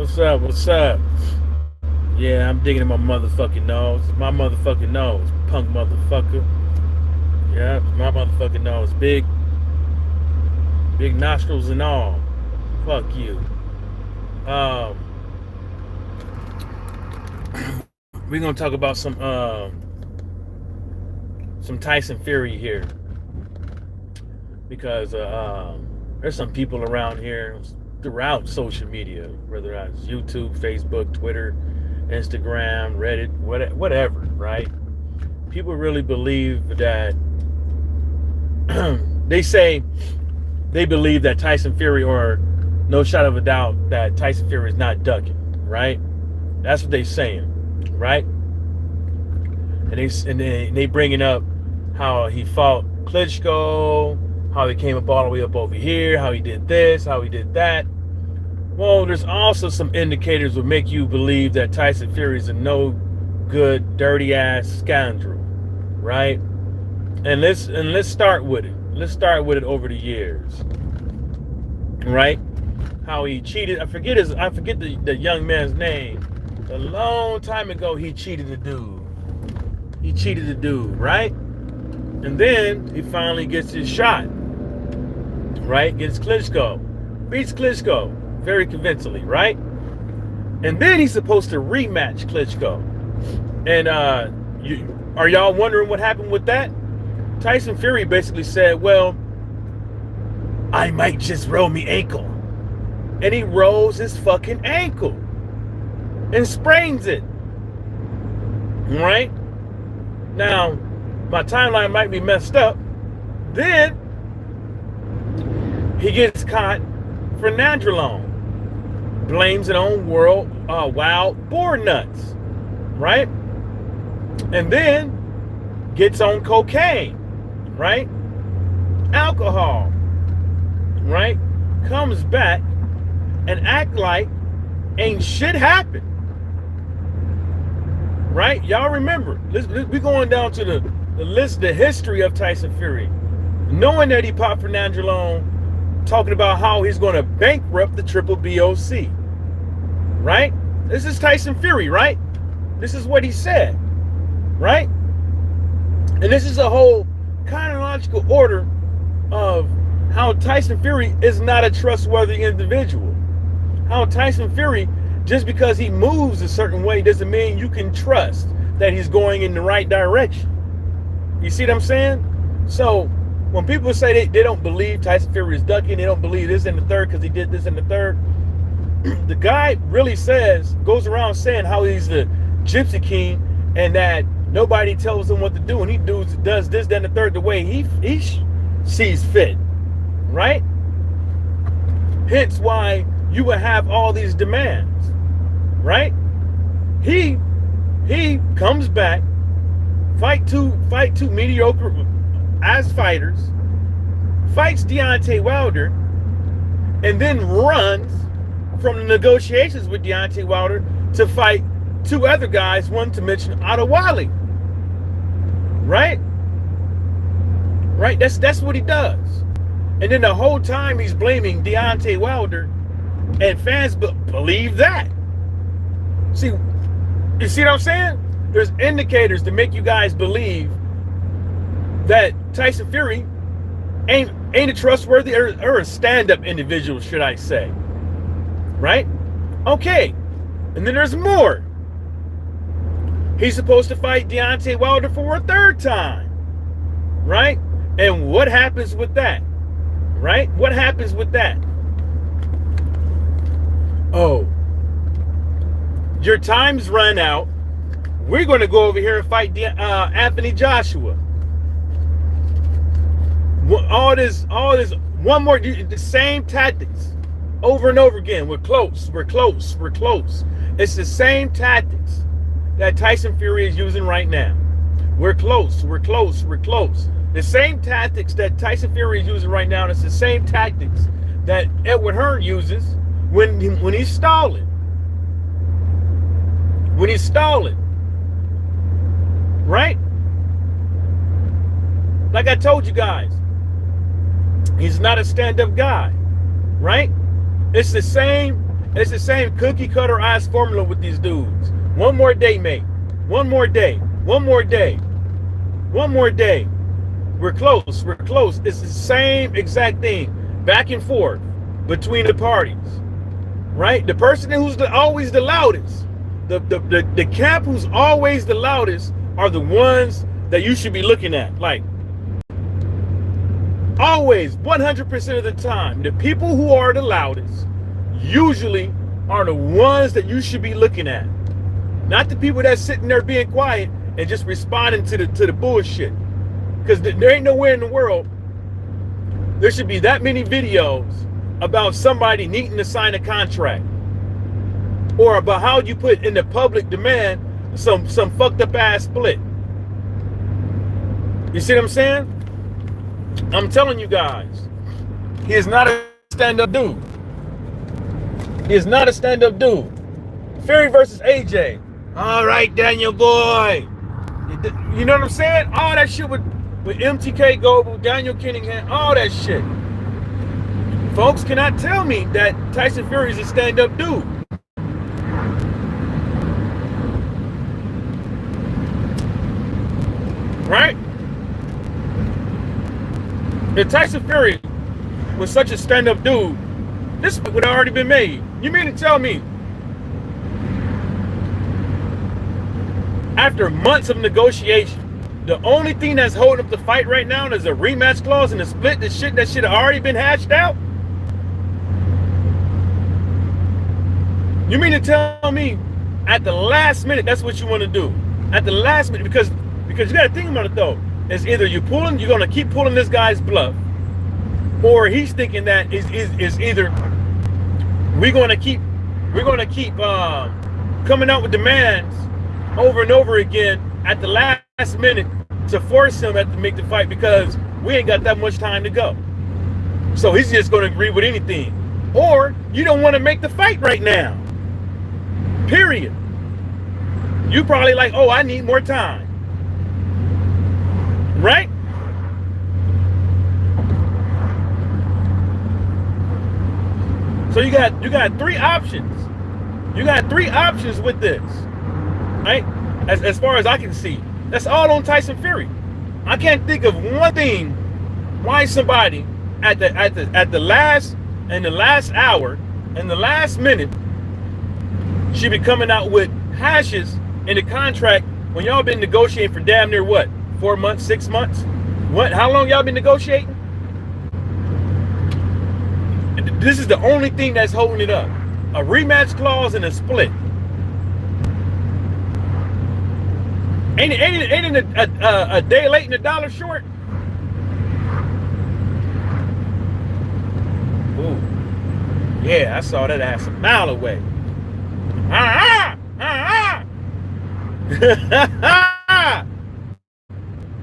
What's up? What's up? Yeah, I'm digging in my motherfucking nose. My motherfucking nose. Punk motherfucker. Yeah, my motherfucking nose. big nostrils and all. Fuck you. Um, we're gonna talk about some Tyson Fury here because there's some people around here throughout social media, whether it's YouTube, Facebook, Twitter, Instagram, Reddit, whatever, right? People really believe that they say they believe that Tyson Fury, or no shot of a doubt that Tyson Fury is not ducking, right? That's what they saying, right? And they bringing up how he fought Klitschko, how he came up all the way up over here, how he did this, how he did that. Well, there's also some indicators that make you believe that Tyson Fury is a no good, dirty ass scoundrel, right? And let's start with it. Let's start with it over the years, right? How he cheated. I forget the young man's name. A long time ago, he cheated the dude. He cheated the dude, right? And then he finally gets his shot, right? Gets Klitschko, beats Klitschko very convincingly, right? And then he's supposed to rematch Klitschko. And are y'all wondering what happened with that? Tyson Fury basically said, well, I might just roll me ankle. And he rolls his fucking ankle and sprains it. Right? Now, my timeline might be messed up. Then he gets caught for nandrolone. Blames it on wild boar nuts. Right? And then gets on cocaine. Right? Alcohol. Right? Comes back and act like ain't shit happened. Right? Y'all remember, we're going down to the list, the history of Tyson Fury. Knowing that he popped for nandrolone, talking about how he's going to bankrupt the triple BOC. Right? This is Tyson Fury, right? This is what he said. Right? And this is a whole chronological order of how Tyson Fury is not a trustworthy individual. How Tyson Fury, just because he moves a certain way, doesn't mean you can trust that he's going in the right direction. You see what I'm saying? So when people say they don't believe Tyson Fury is ducking, they don't believe this and the third because he did this and the third, the guy really goes around saying how he's the Gypsy King and that nobody tells him what to do, and he does this, then the third, the way he sees fit, right? Hence why you would have all these demands, right? He comes back, fight two mediocre as fighters, fights Deontay Wilder, and then runs from the negotiations with Deontay Wilder to fight two other guys, one to mention Otto Wally. Right? Right? That's what he does. And then the whole time he's blaming Deontay Wilder, and fans believe that. See, you see what I'm saying? There's indicators to make you guys believe that Tyson Fury ain't a trustworthy or a stand-up individual, should I say. Right? Okay. And then there's more. He's supposed to fight Deontay Wilder for a third time. Right? And what happens with that? Right? What happens with that? Oh, your time's run out. We're going to go over here and fight Anthony Joshua. All this, one more, the same tactics over and over again. We're close. It's the same tactics that Tyson Fury is using right now. We're close. The same tactics that Tyson Fury is using right now, and it's the same tactics that Edward Hearn uses when he's stalling. Right? Like I told you guys, he's not a stand-up guy. Right? It's the same It's the same cookie cutter ass formula with these dudes. One more day, mate. One more day. One more day. One more day. We're close. We're close. It's the same exact thing. Back and forth between the parties. Right? The person who's always the loudest. The camp who's always the loudest are the ones that you should be looking at. Like, always, 100% of the time, the people who are the loudest usually are the ones that you should be looking at. Not the people that's sitting there being quiet and just responding to the bullshit. Because there ain't nowhere in the world there should be that many videos about somebody needing to sign a contract, or about how you put in the public demand some fucked up ass split. You see what I'm saying? I'm telling you guys, he is not a stand-up dude. He is not a stand-up dude. Fury versus AJ. All right, Daniel boy. You know what I'm saying? All that shit with MTK Global, Daniel Kinningham, all that shit. Folks cannot tell me that Tyson Fury is a stand-up dude. Right? If Tyson Fury was such a stand-up dude, this would have already been made. You mean to tell me, after months of negotiation, the only thing that's holding up the fight right now is a rematch clause and a split, that shit had already been hashed out? You mean to tell me at the last minute that's what you want to do? At the last minute, because you got to think about it though. It's either you're going to keep pulling this guy's bluff, or he's thinking that is either we're going to keep coming out with demands over and over again at the last minute to force him to make the fight, because we ain't got that much time to go. So he's just going to agree with anything. Or you don't want to make the fight right now. Period. You probably like, oh, I need more time. Right? So you got three options. You got three options with this. Right? As far as I can see. That's all on Tyson Fury. I can't think of one thing why somebody at the last hour and the last minute should be coming out with hashes in the contract when y'all been negotiating for damn near what? 4 months, 6 months? What? How long y'all been negotiating? This is the only thing that's holding it up. A rematch clause and a split. Ain't it a day late and a dollar short? Ooh. Yeah, I saw that ass a mile away.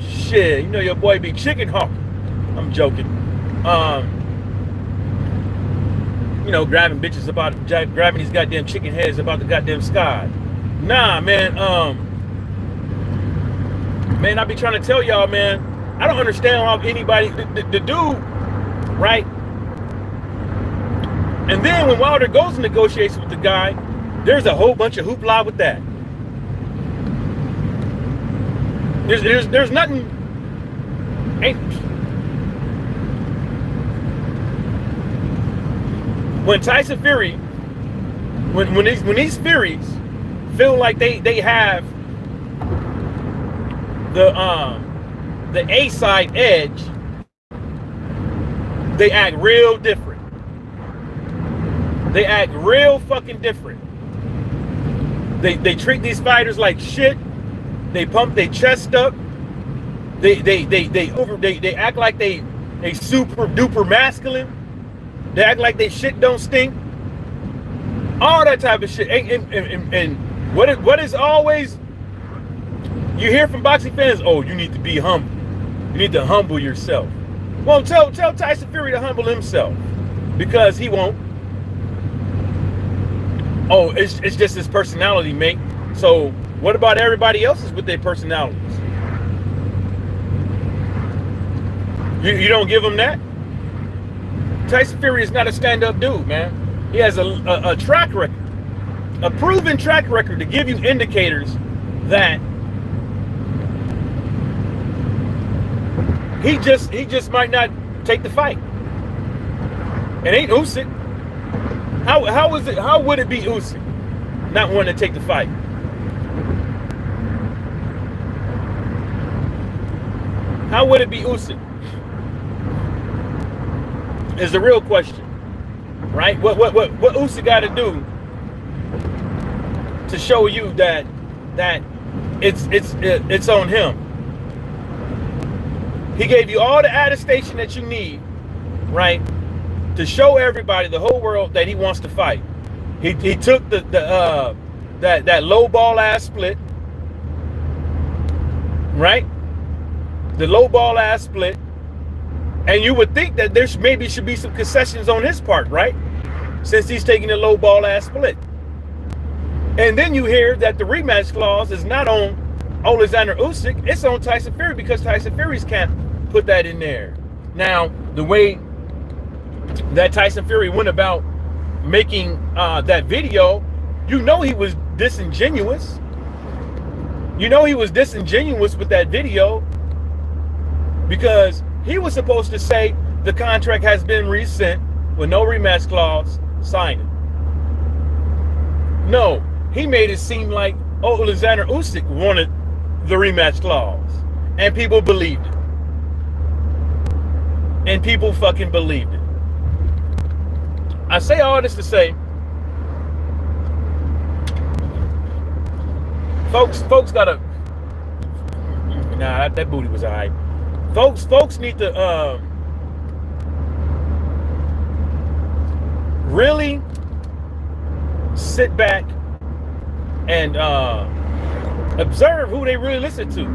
Shit, you know your boy be chicken hawk. I'm joking. You know, grabbing bitches grabbing these goddamn chicken heads about the goddamn sky. Nah, man. Man, I be trying to tell y'all, man. I don't understand how anybody, the dude, right? And then when Wilder goes to negotiations with the guy, there's a whole bunch of hoopla with that. There's nothing. When Tyson Fury, when these Furies feel like they have the A side edge, they act real different. They act real fucking different. They treat these fighters like shit. They pump their chest up. They act like they super duper masculine. They act like they shit don't stink. All that type of shit. And what is always you hear from boxing fans? Oh, you need to be humble. You need to humble yourself. Well, tell Tyson Fury to humble himself, because he won't. Oh, it's just his personality, mate. So what about everybody else's with their personalities? You don't give them that? Tyson Fury is not a stand-up dude, man. He has a track record, a proven track record to give you indicators that he just might not take the fight. It ain't Usyk. How would it be Usyk not wanting to take the fight? How would it be Usyk? Is the real question, right? What Usyk got to do to show you that it's on him? He gave you all the attestation that you need, right, to show everybody, the whole world, that he wants to fight. He took that low ball ass split, right? The low ball ass split, and you would think that there maybe should be some concessions on his part, right? Since he's taking the low ball ass split. And then you hear that the rematch clause is not on Alexander Usyk, it's on Tyson Fury, because Tyson Fury's can't put that in there. Now, the way that Tyson Fury went about making that video, you know he was disingenuous. You know he was disingenuous with that video, because he was supposed to say the contract has been resent with no rematch clause, sign it. No, he made it seem like Alexander Usyk wanted the rematch clause, and people believed it. And people fucking believed it. I say all this to say, folks gotta, nah, that booty was alright. Folks need to really sit back and observe who they really listen to.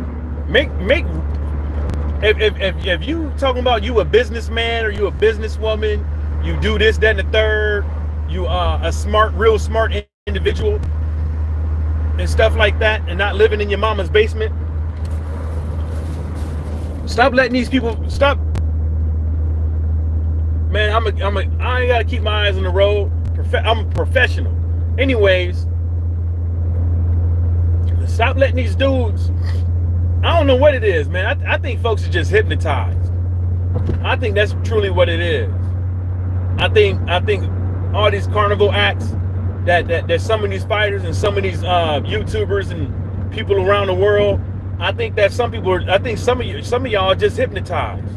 If you talking about you a businessman or you a businesswoman, you do this, that, and the third, you are a real smart individual and stuff like that, and not living in your mama's basement, stop letting these people stop. Man, I ain't gotta keep my eyes on the road. I'm a professional. Anyways, stop letting these dudes. I don't know what it is, man. I think folks are just hypnotized. I think that's truly what it is. I think all these carnival acts that some of these fighters and some of these YouTubers and people around the world, I think some of y'all are just hypnotized.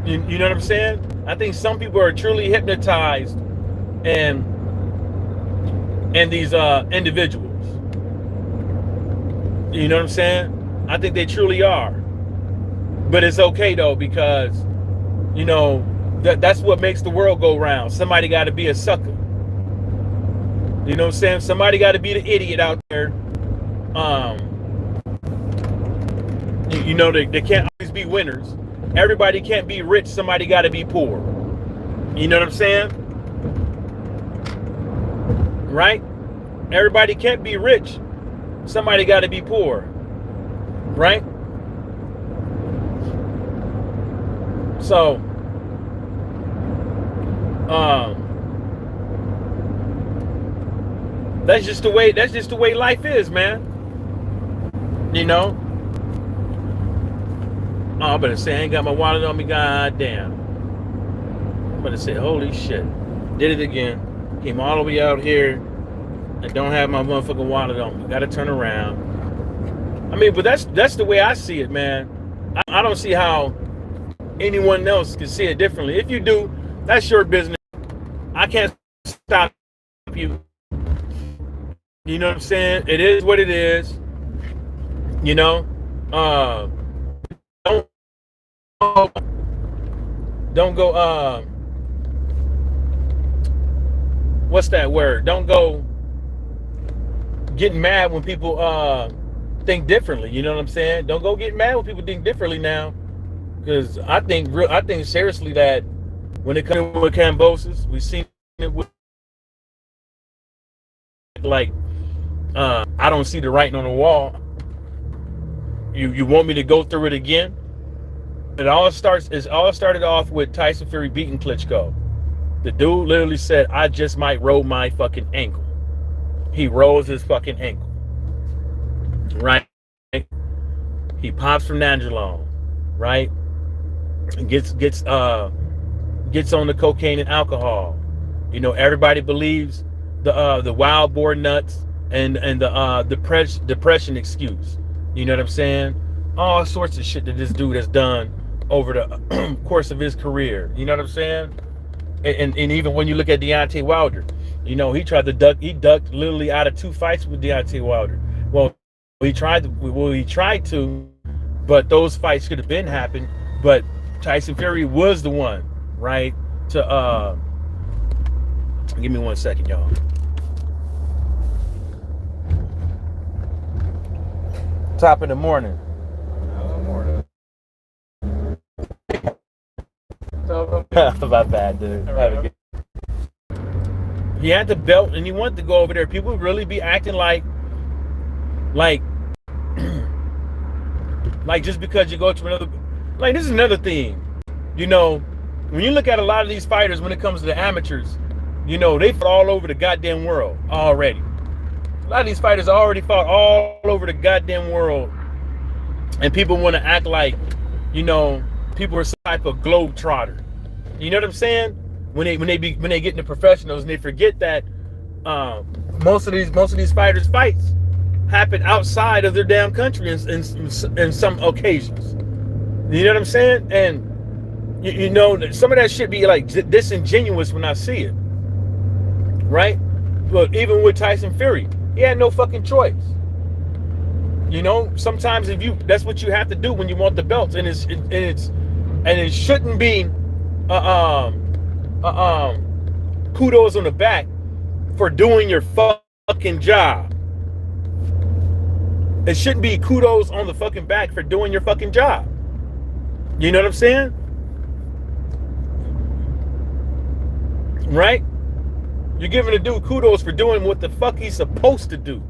You know what I'm saying? I think some people are truly hypnotized and these individuals. You know what I'm saying? I think they truly are. But it's okay though, because you know that's what makes the world go round. Somebody got to be a sucker. You know what I'm saying? Somebody got to be the idiot out there. You know, they can't always be winners. Everybody can't be rich. Somebody got to be poor. You know what I'm saying? Right? Everybody can't be rich. Somebody got to be poor. Right? So, that's just the way life is, man. You know? Oh, I better say I ain't got my wallet on me, goddamn. I better say, holy shit. Did it again. Came all the way out here. I don't have my motherfucking wallet on me. Gotta turn around. I mean, but that's the way I see it, man. I don't see how anyone else can see it differently. If you do, that's your business. I can't stop you. You know what I'm saying? It is what it is. You know? Don't go what's that word? Don't go getting mad when people think differently. You know what I'm saying? Don't go get mad when people think differently now. Because I think seriously that when it comes to Cambosis, we've seen it with like I don't see the writing on the wall. You want me to go through it again? It all started off with Tyson Fury beating Klitschko. The dude literally said, I just might roll my fucking ankle. He rolls his fucking ankle. Right? He pops from Nandrolone. Right? And gets on the cocaine and alcohol. You know, everybody believes the wild boar nuts and the depression excuse. You know what I'm saying? All sorts of shit that this dude has done over the course of his career. You know what I'm saying? And even when you look at Deontay Wilder, you know, he ducked literally out of 2 fights with Deontay Wilder. Well, he tried to, but those fights could have been happened. But Tyson Fury was the one, right? To give me 1 second, y'all. Top of the morning. My bad, dude. He had the belt and he wanted to go over there. People would really be acting like just because you go to another, like, this is another thing. You know, when you look at a lot of these fighters, when it comes to the amateurs, you know, they fought all over the goddamn world already. A lot of these fighters already fought all over the goddamn world. And people want to act like, you know, people are some type of globetrotter. You know what I'm saying? When they get into professionals and they forget that most of these fighters' fights happen outside of their damn country in some occasions. You know what I'm saying? And you know, some of that shit be like disingenuous when I see it. Right? But even with Tyson Fury, he had no fucking choice. You know, sometimes that's what you have to do when you want the belts, and it shouldn't be kudos on the back for doing your fucking job. It shouldn't be kudos on the fucking back for doing your fucking job. You know what I'm saying? Right? You're giving a dude kudos for doing what the fuck he's supposed to do.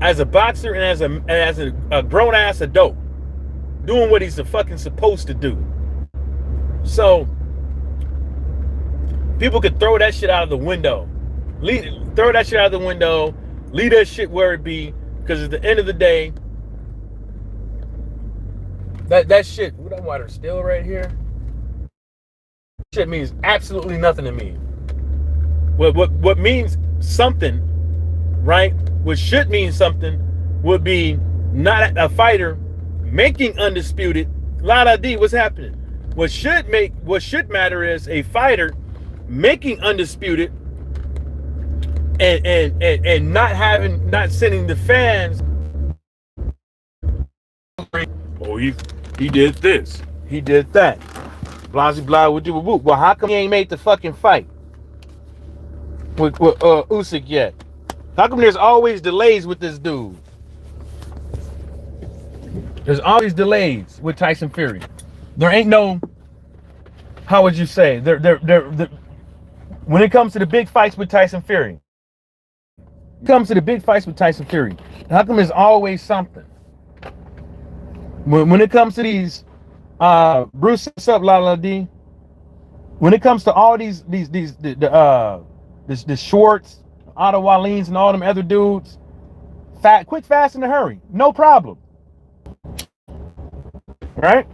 As a boxer and as a grown ass adult. Doing what he's fucking supposed to do. So people could throw that shit out of the window. Throw that shit out of the window. Leave that shit where it be. Because at the end of the day, that shit, ooh, that water still right here. Shit means absolutely nothing to me. What means something, right? What should mean something would be not a fighter making undisputed. La D, what's happening? What should matter is a fighter making undisputed and not sending the fans. Oh, he did this. He did that. Blasey blah with you. Well, how come he ain't made the fucking fight with Usyk yet? How come there's always delays with this dude? There's always delays with Tyson Fury. There ain't no, how would you say? When it comes to the big fights with Tyson Fury, how come there's always something? When it comes to these, Bruce, what's up, La D? When it comes to all the Schwartz, Ottawa Leans, and all them other dudes, quick, fast, in a hurry, no problem. Right?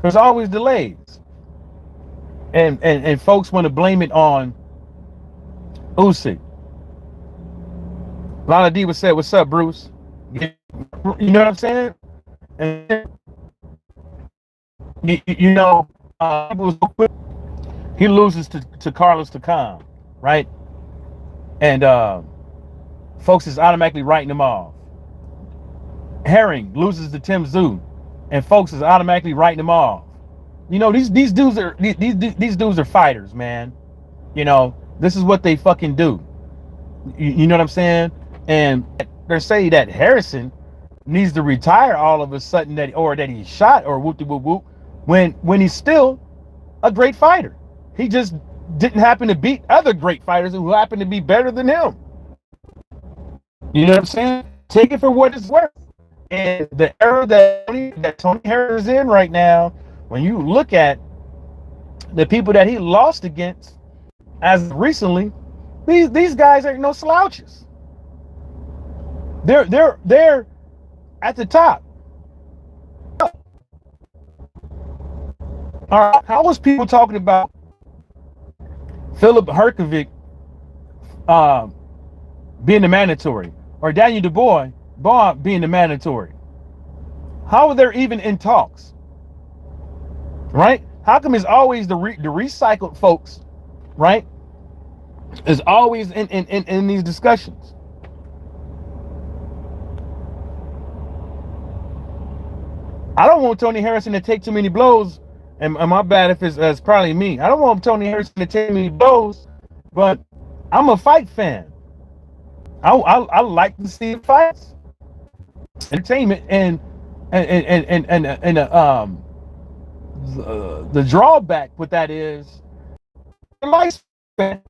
There's always delays. And folks want to blame it on Usyk. Lana D would say, what's up, Bruce? You know what I'm saying? And he loses to Carlos Takam, right? And folks is automatically writing him off. Herring loses to Tim Tszyu, and folks is automatically writing him off. You know, these dudes are fighters, man. You know, this is what they fucking do. You know what I'm saying? And they're saying that Harrison needs to retire all of a sudden, that he's shot or whoop de whoop whoop, when he's still a great fighter. He just didn't happen to beat other great fighters who happen to be better than him. You know what I'm saying? Take it for what it's worth. And the era that Tony Harris is in right now, when you look at the people that he lost against as recently, these guys ain't no slouches. They're at the top. All right, how was people talking about Philip Herkovic being the mandatory, or Daniel Dubois being the mandatory? How are there even in talks? Right? How come it's always the recycled folks, right? Is always in these discussions. I don't want Tony Harrison to take too many blows, and my bad if it's probably me. I don't want Tony Harrison to take many blows, but I'm a fight fan. I like to see fights, entertainment, and the drawback with that is their lifespan.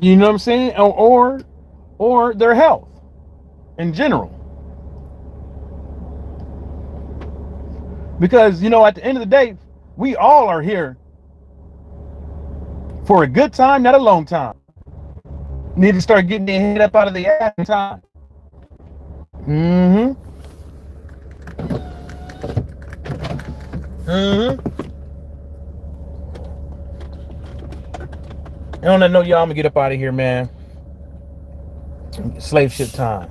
You know what I'm saying, or their health in general. Because, you know, at the end of the day, we all are here for a good time, not a long time. Need to start getting their head up out of the ass in time. And on that note, y'all, I'm gonna get up out of here, man. Slave ship time.